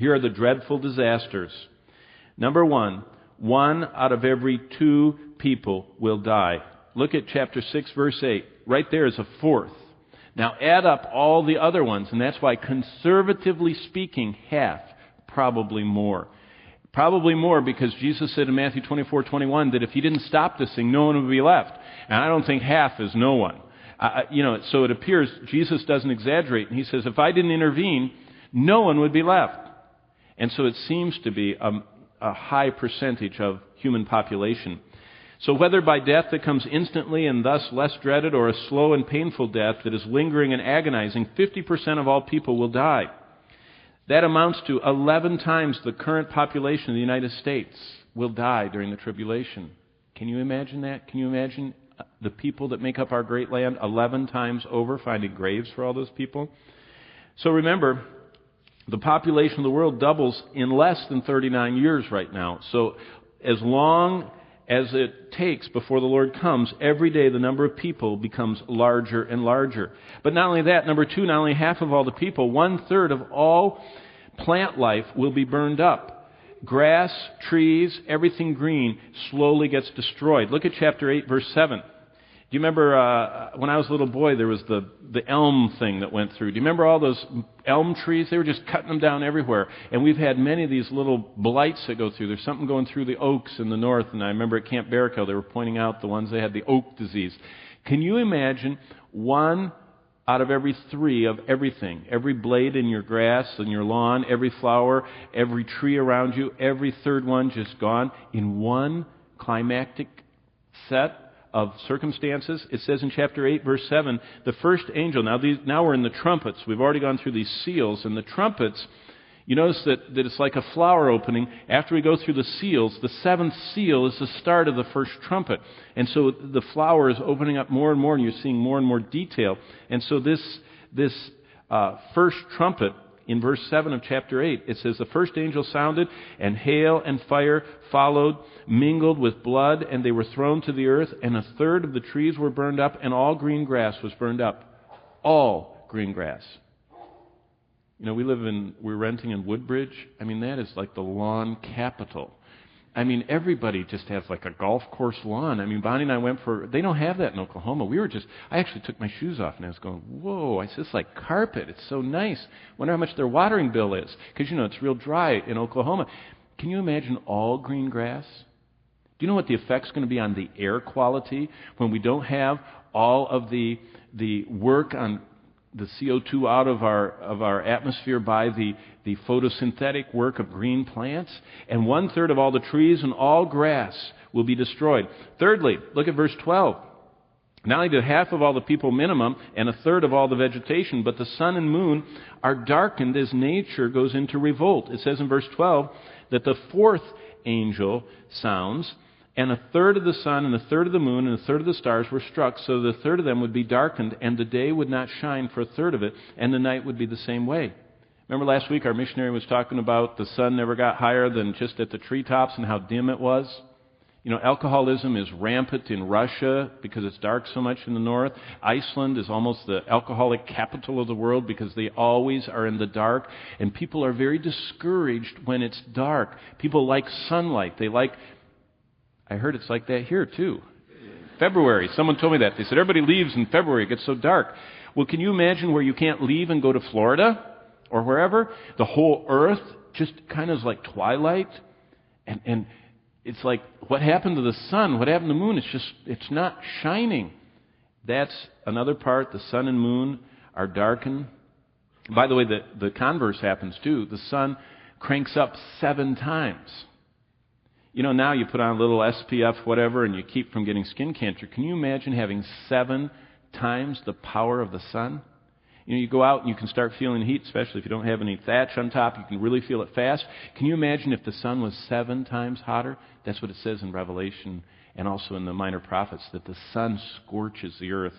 Here are the dreadful disasters. Number 1, 1 out of every 2 people will die. Look at chapter 6, verse 8. Right there is a fourth. Now add up all the other ones, and that's why, conservatively speaking, half, probably more. Probably more, because Jesus said in Matthew 24:21 that if He didn't stop this thing, no one would be left. And I don't think half is no one. So it appears Jesus doesn't exaggerate, and He says, if I didn't intervene, no one would be left. And so it seems to be a high percentage of human population. So whether by death that comes instantly and thus less dreaded, or a slow and painful death that is lingering and agonizing, 50% of all people will die. That amounts to 11 times the current population of the United States will die during the tribulation. Can you imagine that? Can you imagine the people that make up our great land 11 times over, finding graves for all those people? So remember, the population of the world doubles in less than 39 years right now. So as long as it takes before the Lord comes, every day the number of people becomes larger and larger. But not only that, number 2, not only half of all the people, 1/3 of all plant life will be burned up. Grass, trees, everything green slowly gets destroyed. Look at chapter 8, verse 7. Do you remember when I was a little boy, there was the elm thing that went through? Do you remember all those elm trees? They were just cutting them down everywhere. And we've had many of these little blights that go through. There's something going through the oaks in the north. And I remember at Camp Barraco, they were pointing out the ones that had the oak disease. Can you imagine 1 out of every 3 of everything? Every blade in your grass and your lawn, every flower, every tree around you, every third one just gone in one climactic set of circumstances. It says in chapter 8, verse 7, the first angel, now we're in the trumpets. We've already gone through these seals, and the trumpets, you notice that it's like a flower opening. After we go through the seals, the 7th seal is the start of the first trumpet. And so the flower is opening up more and more, and you're seeing more and more detail. And so this first trumpet, in verse 7 of chapter 8, it says, the first angel sounded, and hail and fire followed, mingled with blood, and they were thrown to the earth, and 1/3 of the trees were burned up, and all green grass was burned up. All green grass. You know, we're renting in Woodbridge. I mean, that is like the lawn capital. I mean, everybody just has like a golf course lawn. I mean, Bonnie and I they don't have that in Oklahoma. I actually took my shoes off and I was going, whoa, it's just like carpet. It's so nice. Wonder how much their watering bill is. Because, it's real dry in Oklahoma. Can you imagine all green grass? Do you know what the effect's going to be on the air quality when we don't have all of the work on the CO2 out of our atmosphere by the photosynthetic work of green plants? And 1/3 of all the trees and all grass will be destroyed. Thirdly, look at verse 12. Not only do half of all the people minimum and 1/3 of all the vegetation, but the sun and moon are darkened as nature goes into revolt. It says in verse 12 that the 4th angel sounds, and 1/3 of the sun, and 1/3 of the moon, and 1/3 of the stars were struck, so that 1/3 of them would be darkened, and the day would not shine for 1/3 of it, and the night would be the same way. Remember last week our missionary was talking about the sun never got higher than just at the treetops and how dim it was? Alcoholism is rampant in Russia because it's dark so much in the north. Iceland is almost the alcoholic capital of the world because they always are in the dark. And people are very discouraged when it's dark. People like sunlight. I heard it's like that here too. February, someone told me that. They said everybody leaves in February. It gets so dark. Well, can you imagine where you can't leave and go to Florida or wherever? The whole earth just kind of is like twilight. And it's like, what happened to the sun? What happened to the moon? It's not shining. That's another part. The sun and moon are darkened. By the way, the converse happens too. The sun cranks up 7 times. Now you put on a little SPF whatever and you keep from getting skin cancer. Can you imagine having 7 times the power of the sun? You go out and you can start feeling heat, especially if you don't have any thatch on top. You can really feel it fast. Can you imagine if the sun was 7 times hotter? That's what it says in Revelation and also in the Minor Prophets, that the sun scorches the earth.